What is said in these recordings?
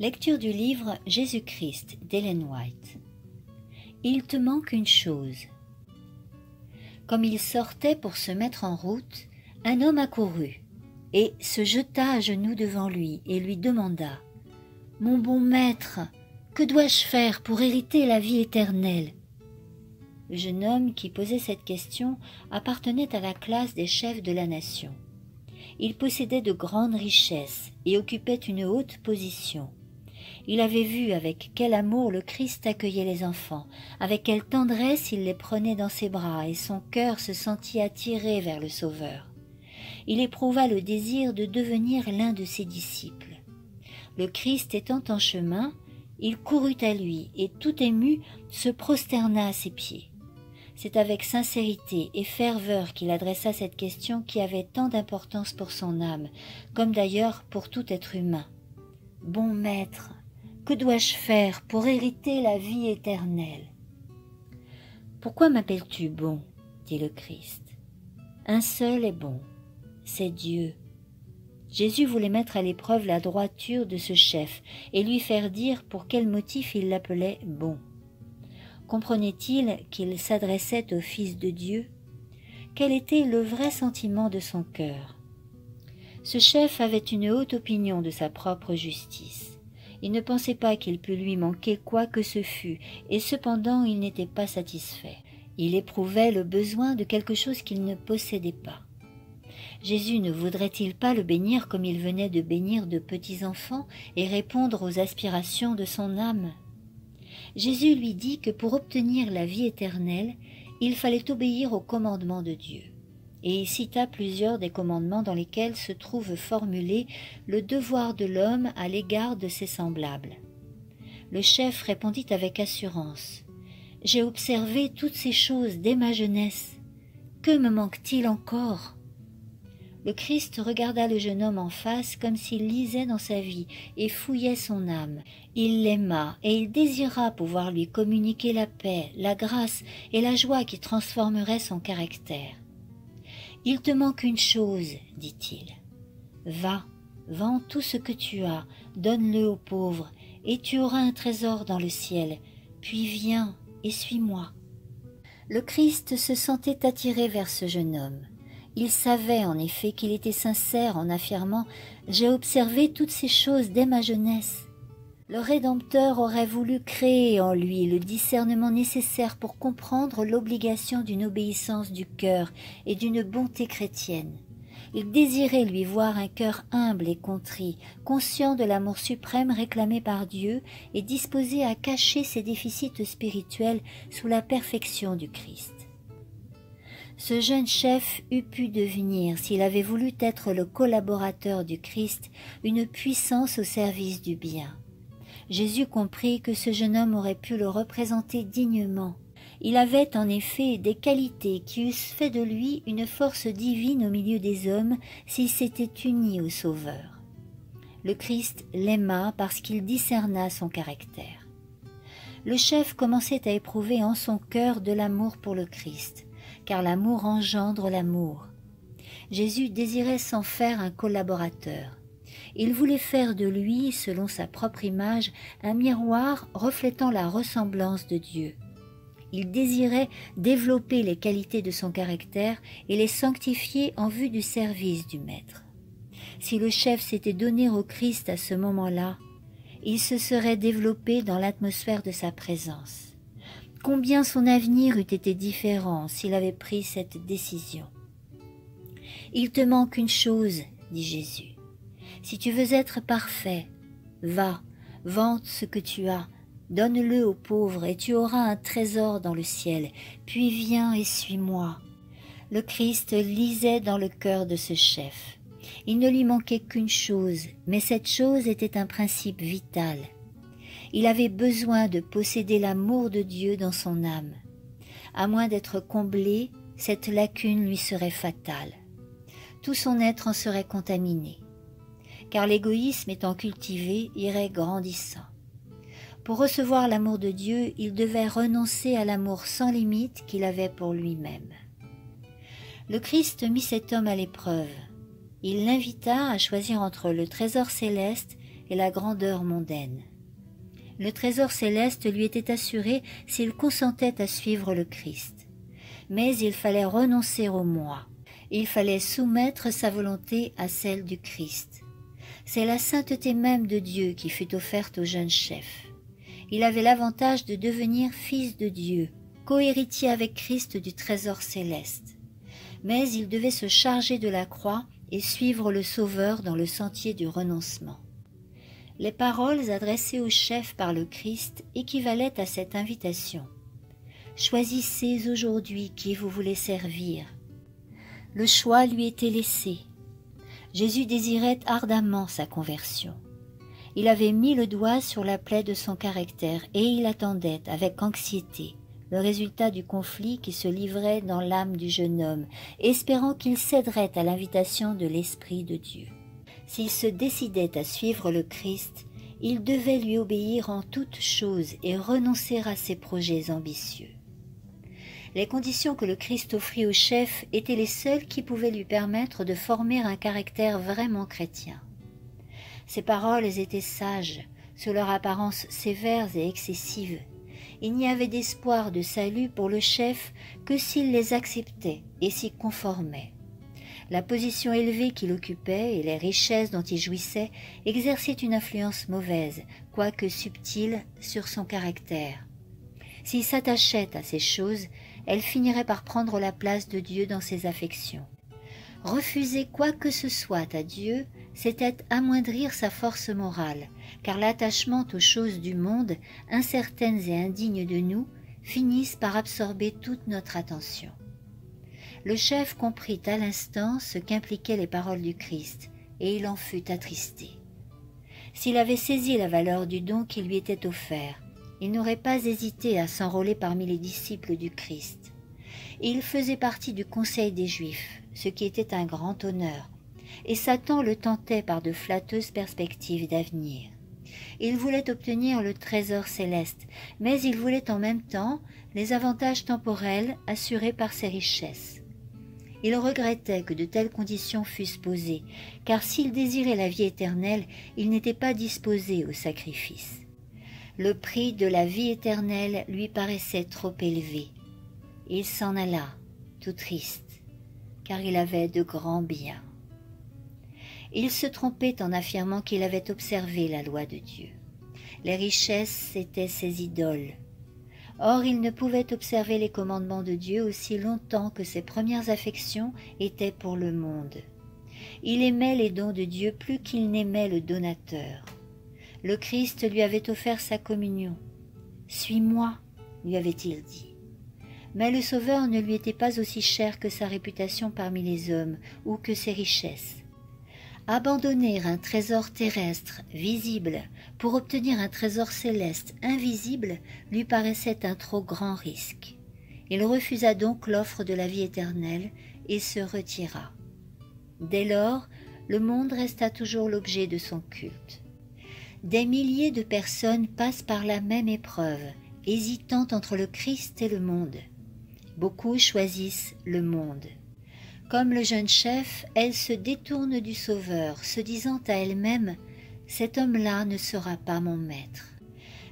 Lecture du livre Jésus-Christ d'Ellen White. Il te manque une chose. Comme il sortait pour se mettre en route, un homme accourut et se jeta à genoux devant lui et lui demanda « Mon bon maître, que dois-je faire pour hériter la vie éternelle ?» Le jeune homme qui posait cette question appartenait à la classe des chefs de la nation. Il possédait de grandes richesses et occupait une haute position. Il avait vu avec quel amour le Christ accueillait les enfants, avec quelle tendresse il les prenait dans ses bras, et son cœur se sentit attiré vers le Sauveur. Il éprouva le désir de devenir l'un de ses disciples. Le Christ étant en chemin, il courut à lui et tout ému se prosterna à ses pieds. C'est avec sincérité et ferveur qu'il adressa cette question qui avait tant d'importance pour son âme, comme d'ailleurs pour tout être humain. « Bon maître, que dois-je faire pour hériter la vie éternelle ?» « Pourquoi m'appelles-tu bon ?» dit le Christ. « Un seul est bon, c'est Dieu. » Jésus voulait mettre à l'épreuve la droiture de ce chef et lui faire dire pour quel motif il l'appelait bon. Comprenait-il qu'il s'adressait au Fils de Dieu? Quel était le vrai sentiment de son cœur? Ce chef avait une haute opinion de sa propre justice. Il ne pensait pas qu'il pût lui manquer quoi que ce fût, et cependant il n'était pas satisfait. Il éprouvait le besoin de quelque chose qu'il ne possédait pas. Jésus ne voudrait-il pas le bénir comme il venait de bénir de petits enfants et répondre aux aspirations de son âme? Jésus lui dit que pour obtenir la vie éternelle, il fallait obéir aux commandements de Dieu. Et il cita plusieurs des commandements dans lesquels se trouve formulé le devoir de l'homme à l'égard de ses semblables. Le chef répondit avec assurance « J'ai observé toutes ces choses dès ma jeunesse. Que me manque-t-il encore ?» Le Christ regarda le jeune homme en face comme s'il lisait dans sa vie et fouillait son âme. Il l'aima et il désira pouvoir lui communiquer la paix, la grâce et la joie qui transformeraient son caractère. « Il te manque une chose, dit-il. Va, vends tout ce que tu as, donne-le aux pauvres, et tu auras un trésor dans le ciel. Puis viens et suis-moi. » Le Christ se sentait attiré vers ce jeune homme. Il savait en effet qu'il était sincère en affirmant « J'ai observé toutes ces choses dès ma jeunesse ». Le Rédempteur aurait voulu créer en lui le discernement nécessaire pour comprendre l'obligation d'une obéissance du cœur et d'une bonté chrétienne. Il désirait lui voir un cœur humble et contrit, conscient de l'amour suprême réclamé par Dieu et disposé à cacher ses déficits spirituels sous la perfection du Christ. Ce jeune chef eût pu devenir, s'il avait voulu être le collaborateur du Christ, une puissance au service du bien. Jésus comprit que ce jeune homme aurait pu le représenter dignement. Il avait en effet des qualités qui eussent fait de lui une force divine au milieu des hommes s'il s'était uni au Sauveur. Le Christ l'aima parce qu'il discerna son caractère. Le chef commençait à éprouver en son cœur de l'amour pour le Christ, car l'amour engendre l'amour. Jésus désirait s'en faire un collaborateur. Il voulait faire de lui, selon sa propre image, un miroir reflétant la ressemblance de Dieu. Il désirait développer les qualités de son caractère et les sanctifier en vue du service du Maître. Si le chef s'était donné au Christ à ce moment-là, il se serait développé dans l'atmosphère de sa présence. Combien son avenir eût été différent s'il avait pris cette décision. « Il te manque une chose, dit Jésus. Si tu veux être parfait, va, vends ce que tu as, donne-le aux pauvres et tu auras un trésor dans le ciel, puis viens et suis-moi. » Le Christ lisait dans le cœur de ce chef. Il ne lui manquait qu'une chose, mais cette chose était un principe vital. Il avait besoin de posséder l'amour de Dieu dans son âme. À moins d'être comblé, cette lacune lui serait fatale. Tout son être en serait contaminé. Car l'égoïsme étant cultivé, irait grandissant. Pour recevoir l'amour de Dieu, il devait renoncer à l'amour sans limite qu'il avait pour lui-même. Le Christ mit cet homme à l'épreuve. Il l'invita à choisir entre le trésor céleste et la grandeur mondaine. Le trésor céleste lui était assuré s'il consentait à suivre le Christ. Mais il fallait renoncer au moi. Il fallait soumettre sa volonté à celle du Christ. C'est la sainteté même de Dieu qui fut offerte au jeune chef. Il avait l'avantage de devenir fils de Dieu, co-héritier avec Christ du trésor céleste. Mais il devait se charger de la croix et suivre le Sauveur dans le sentier du renoncement. Les paroles adressées au chef par le Christ équivalaient à cette invitation. Choisissez aujourd'hui qui vous voulez servir. Le choix lui était laissé. Jésus désirait ardemment sa conversion. Il avait mis le doigt sur la plaie de son caractère et il attendait avec anxiété le résultat du conflit qui se livrait dans l'âme du jeune homme, espérant qu'il céderait à l'invitation de l'Esprit de Dieu. S'il se décidait à suivre le Christ, il devait lui obéir en toutes choses et renoncer à ses projets ambitieux. Les conditions que le Christ offrit au chef étaient les seules qui pouvaient lui permettre de former un caractère vraiment chrétien. Ses paroles étaient sages, sous leur apparence sévères et excessives. Il n'y avait d'espoir de salut pour le chef que s'il les acceptait et s'y conformait. La position élevée qu'il occupait et les richesses dont il jouissait exerçaient une influence mauvaise, quoique subtile, sur son caractère. S'il s'attachait à ces choses, elles finiraient par prendre la place de Dieu dans ses affections. Refuser quoi que ce soit à Dieu, c'était amoindrir sa force morale, car l'attachement aux choses du monde, incertaines et indignes de nous, finissent par absorber toute notre attention. Le chef comprit à l'instant ce qu'impliquaient les paroles du Christ, et il en fut attristé. S'il avait saisi la valeur du don qui lui était offert, il n'aurait pas hésité à s'enrôler parmi les disciples du Christ. Il faisait partie du conseil des Juifs, ce qui était un grand honneur, et Satan le tentait par de flatteuses perspectives d'avenir. Il voulait obtenir le trésor céleste, mais il voulait en même temps les avantages temporels assurés par ses richesses. Il regrettait que de telles conditions fussent posées, car s'il désirait la vie éternelle, il n'était pas disposé au sacrifice. Le prix de la vie éternelle lui paraissait trop élevé. Il s'en alla, tout triste, car il avait de grands biens. Il se trompait en affirmant qu'il avait observé la loi de Dieu. Les richesses étaient ses idoles. Or, il ne pouvait observer les commandements de Dieu aussi longtemps que ses premières affections étaient pour le monde. Il aimait les dons de Dieu plus qu'il n'aimait le donateur. Le Christ lui avait offert sa communion. « Suis-moi » lui avait-il dit. Mais le Sauveur ne lui était pas aussi cher que sa réputation parmi les hommes ou que ses richesses. Abandonner un trésor terrestre visible pour obtenir un trésor céleste invisible lui paraissait un trop grand risque. Il refusa donc l'offre de la vie éternelle et se retira. Dès lors, le monde resta toujours l'objet de son culte. Des milliers de personnes passent par la même épreuve, hésitant entre le Christ et le monde. Beaucoup choisissent le monde. Comme le jeune chef, elle se détourne du Sauveur, se disant à elle-même « Cet homme-là ne sera pas mon maître ».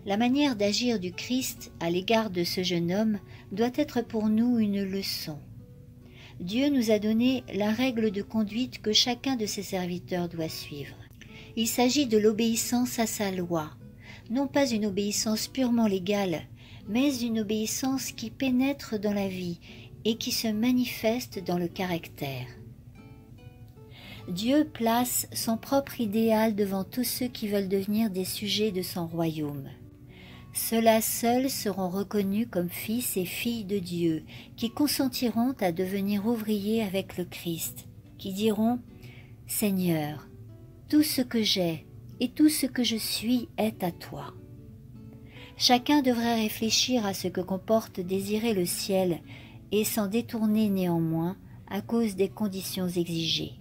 La manière d'agir du Christ à l'égard de ce jeune homme doit être pour nous une leçon. Dieu nous a donné la règle de conduite que chacun de ses serviteurs doit suivre. Il s'agit de l'obéissance à sa loi, non pas une obéissance purement légale, mais une obéissance qui pénètre dans la vie et qui se manifeste dans le caractère. Dieu place son propre idéal devant tous ceux qui veulent devenir des sujets de son royaume. Ceux-là seuls seront reconnus comme fils et filles de Dieu, qui consentiront à devenir ouvriers avec le Christ, qui diront « Seigneur, tout ce que j'ai et tout ce que je suis est à toi. » Chacun devrait réfléchir à ce que comporte désirer le ciel et s'en détourner néanmoins à cause des conditions exigées.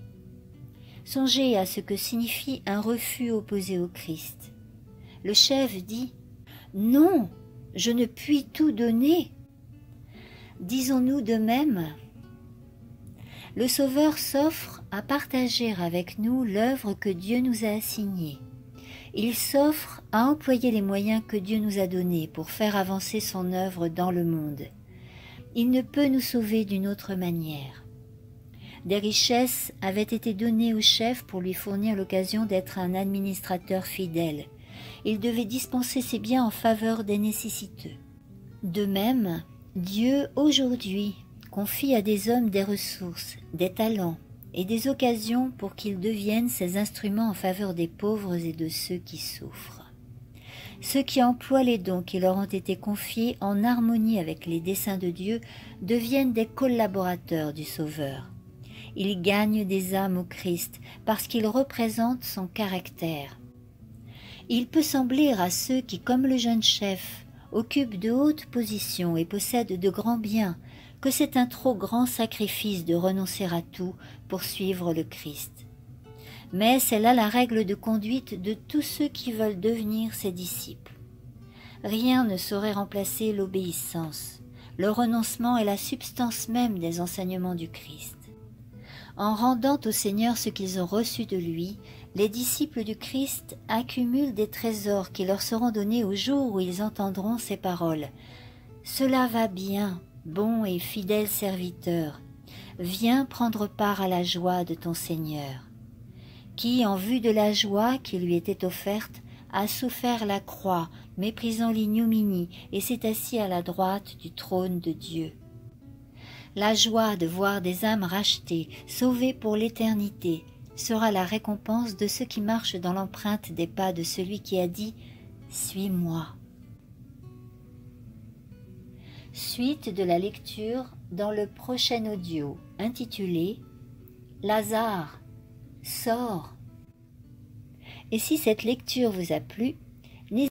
Songez à ce que signifie un refus opposé au Christ. Le chef dit « Non, je ne puis tout donner ». Disons-nous de même? Le Sauveur s'offre à partager avec nous l'œuvre que Dieu nous a assignée. Il s'offre à employer les moyens que Dieu nous a donnés pour faire avancer son œuvre dans le monde. Il ne peut nous sauver d'une autre manière. Des richesses avaient été données au chef pour lui fournir l'occasion d'être un administrateur fidèle. Il devait dispenser ses biens en faveur des nécessiteux. De même, Dieu aujourd'hui confie à des hommes des ressources, des talents et des occasions pour qu'ils deviennent ses instruments en faveur des pauvres et de ceux qui souffrent. Ceux qui emploient les dons qui leur ont été confiés en harmonie avec les desseins de Dieu deviennent des collaborateurs du Sauveur. Ils gagnent des âmes au Christ parce qu'ils représentent son caractère. Il peut sembler à ceux qui, comme le jeune chef, occupent de hautes positions et possèdent de grands biens, que c'est un trop grand sacrifice de renoncer à tout pour suivre le Christ. Mais c'est là la règle de conduite de tous ceux qui veulent devenir ses disciples. Rien ne saurait remplacer l'obéissance. Le renoncement est la substance même des enseignements du Christ. En rendant au Seigneur ce qu'ils ont reçu de lui, les disciples du Christ accumulent des trésors qui leur seront donnés au jour où ils entendront ces paroles. « Cela va bien, bon et fidèle serviteur, viens prendre part à la joie de ton Seigneur. » Qui, en vue de la joie qui lui était offerte, a souffert la croix, méprisant l'ignominie, et s'est assis à la droite du trône de Dieu. La joie de voir des âmes rachetées, sauvées pour l'éternité, sera la récompense de ceux qui marchent dans l'empreinte des pas de celui qui a dit « Suis-moi ». Suite de la lecture dans le prochain audio intitulé « Lazare, sors ». Et si cette lecture vous a plu,